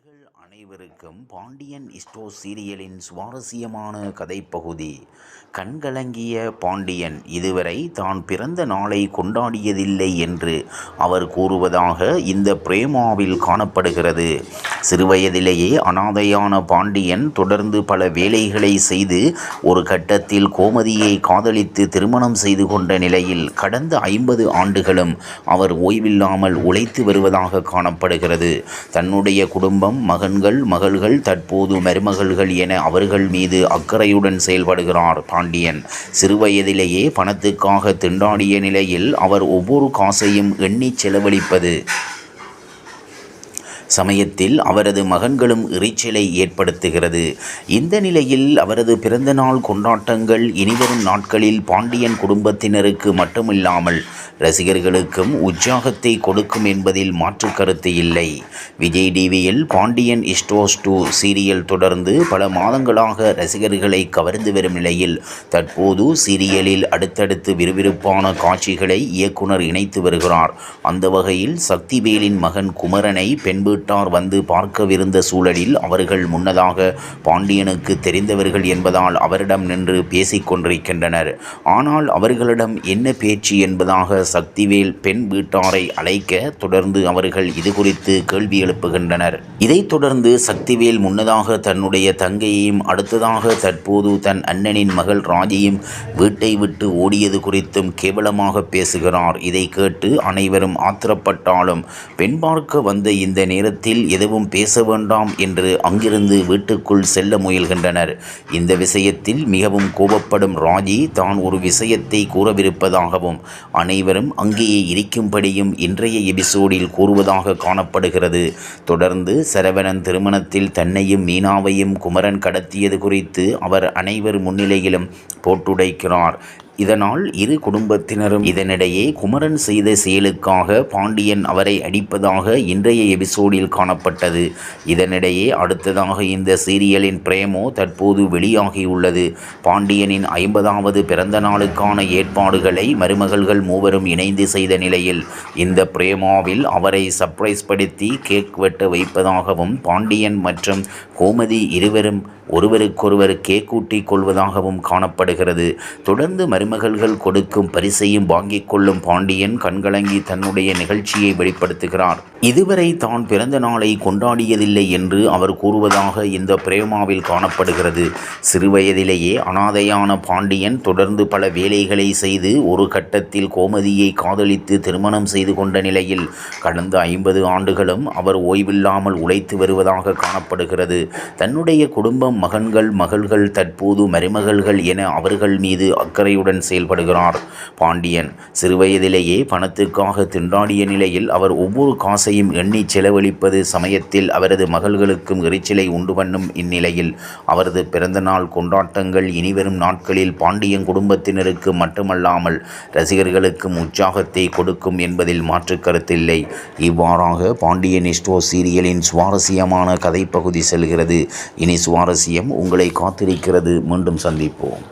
நேயர்கள் அனைவருக்கும் பாண்டியன் ஸ்டோர்ஸ் சீரியலின் சுவாரஸ்யமான கதைப்பகுதி. கண்கலங்கிய பாண்டியன் இதுவரை தான் பிறந்த நாளை கொண்டாடியதில்லை என்று அவர் கூறுவதாக இந்த பிரேமாவில் காணப்படுகிறது. சிறுவயதிலேயே அனாதையான பாண்டியன் தொடர்ந்து பல வேலைகளை செய்து ஒரு கட்டத்தில் கோமதியை காதலித்து திருமணம் செய்து கொண்ட நிலையில் கடந்த 50 ஆண்டுகளும் அவர் ஓய்வில்லாமல் உழைத்து வருவதாக காணப்படுகிறது. தன்னுடைய குடும்பம், மகன்கள், மகள்கள், தற்போது மருமகள்கள் என அவர்கள் மீது அக்கறையுடன் செயல்படுகிறார் பாண்டியன். சிறுவயதிலேயே பணத்துக்காக திண்டாடிய நிலையில் அவர் ஒவ்வொரு காசையும் எண்ணி செலவழிப்பது சமயத்தில் அவரது மகன்களும் இறைச்சலை ஏற்படுத்துகிறது. இந்த நிலையில் அவரது பிறந்தநாள் கொண்டாட்டங்கள் இனிவரும் நாட்களில் பாண்டியன் குடும்பத்தினருக்கு மட்டுமில்லாமல் ரசிகர்களுக்கும் உற்சாகத்தை கொடுக்கும் என்பதில் மாற்று கருத்து இல்லை. விஜய் டிவியில் பாண்டியன் ஸ்டோர்ஸ் 2 சீரியல் தொடர்ந்து பல மாதங்களாக ரசிகர்களை கவர்ந்து வரும் நிலையில் தற்போது சீரியலில் அடுத்தடுத்து விறுவிறுப்பான காட்சிகளை இயக்குனர் இணைத்து வருகிறார். அந்த வகையில் சக்திவேலின் மகன் குமரனை பெண் வீட்டார் வந்து பார்க்கவிருந்த சூழலில் அவர்கள் முன்னதாக பாண்டியனுக்கு தெரிந்தவர்கள் என்பதால் அவரிடம் நின்று பேசிக் கொண்டிருக்கின்றனர். ஆனால் அவர்களிடம் என்ன பேச்சு என்பதாக சக்திவேல் பெண் வீட்டாரை அழைக்க தொடர்ந்து அவர்கள் இது குறித்து கேள்வி எழுப்புகின்றனர். இதைத் தொடர்ந்து சக்திவேல் முன்னதாக தன்னுடைய தங்கையையும் அடுத்ததாக தற்போது தன் அண்ணனின் மகள் ராஜியும் வீட்டை விட்டு ஓடியது குறித்தும் கேவலமாக பேசுகிறார். இதை கேட்டு அனைவரும் ஆத்திரப்பட்டாலும் பெண் பார்க்க வந்த இந்த நேரத்தில் எதுவும் பேச வேண்டாம் என்று அங்கிருந்து வீட்டுக்குள் செல்ல முயல்கின்றனர். இந்த விஷயத்தில் மிகவும் கோபப்படும் ராஜி தான் ஒரு விஷயத்தை கூறவிருப்பதாகவும் அனைவரும் அங்கேயே இருக்கும்படியும் இன்றைய எபிசோடில் கூறுவதாக காணப்படுகிறது. தொடர்ந்து சரவணன் திருமணத்தில் தன்னையும் மீனாவையும் குமரன் கடத்தியது குறித்து அவர் அனைவர் முன்னிலையிலும் போட்டுடைக்கிறார். இதனால் இரு குடும்பத்தினரும் இதனிடையே குமரன் செய்த செயலுக்காக பாண்டியன் அவரை அடிப்பதாக இன்றைய எபிசோடில் காணப்பட்டது. இதனிடையே அடுத்ததாக இந்த சீரியலின் பிரேமோ தற்போது வெளியாகியுள்ளது. பாண்டியனின் 50வது பிறந்த நாளுக்கான ஏற்பாடுகளை மருமகள்கள் மூவரும் இணைந்து செய்த நிலையில் இந்த பிரேமாவில் அவரை சர்ப்ரைஸ் படுத்தி கேக் வெட்ட வைப்பதாகவும் பாண்டியன் மற்றும் கோமதி இருவரும் ஒருவருக்கொருவர் கேக் கூட்டிக் கொள்வதாகவும் காணப்படுகிறது. தொடர்ந்து மருமகள்கள் கொடுக்கும் பரிசையும் வாங்கிக் கொள்ளும் பாண்டியன் கண்கலங்கி தன்னுடைய நிகழ்ச்சியை வெளிப்படுத்துகிறார். இதுவரை தான் பிறந்த நாளை கொண்டாடியதில்லை என்று அவர் கூறுவதாக இந்த பிரேமாவில் காணப்படுகிறது. சிறுவயதிலேயே அனாதையான பாண்டியன் தொடர்ந்து பல வேலைகளை செய்து ஒரு கட்டத்தில் கோமதியை காதலித்து திருமணம் செய்து கொண்ட நிலையில் கடந்த 50 ஆண்டுகளும் அவர் ஓய்வில்லாமல் உழைத்து வருவதாக காணப்படுகிறது. தன்னுடைய குடும்பம், மகன்கள், மகள்கள், தற்போது மருமகள்கள் என அவர்கள் மீது அக்கறையுடன் செயல்படுகிறார் பாண்டியன். சிறுவயதிலேயே பணத்துக்காக திண்டாடிய நிலையில் அவர் ஒவ்வொரு காசையும் எண்ணி செலவழிப்பது சமயத்தில் அவரது மகள்களுக்கும் எரிச்சலை உண்டு பண்ணும். இந்நிலையில் அவரது பிறந்தநாள் கொண்டாட்டங்கள் இனிவரும் நாட்களில் பாண்டியன் குடும்பத்தினருக்கு மட்டுமல்லாமல் ரசிகர்களுக்கும் உற்சாகத்தை கொடுக்கும் என்பதில் மாற்று கருத்தில்லை. இவ்வாறாக பாண்டியன் ஸ்டோர்ஸ் சீரியலின் சுவாரஸ்யமான கதைப்பகுதி செல்கிறது. இனி சுவாரஸ்யம் உங்களை காத்திருக்கிறது. மீண்டும் சந்திப்போம்.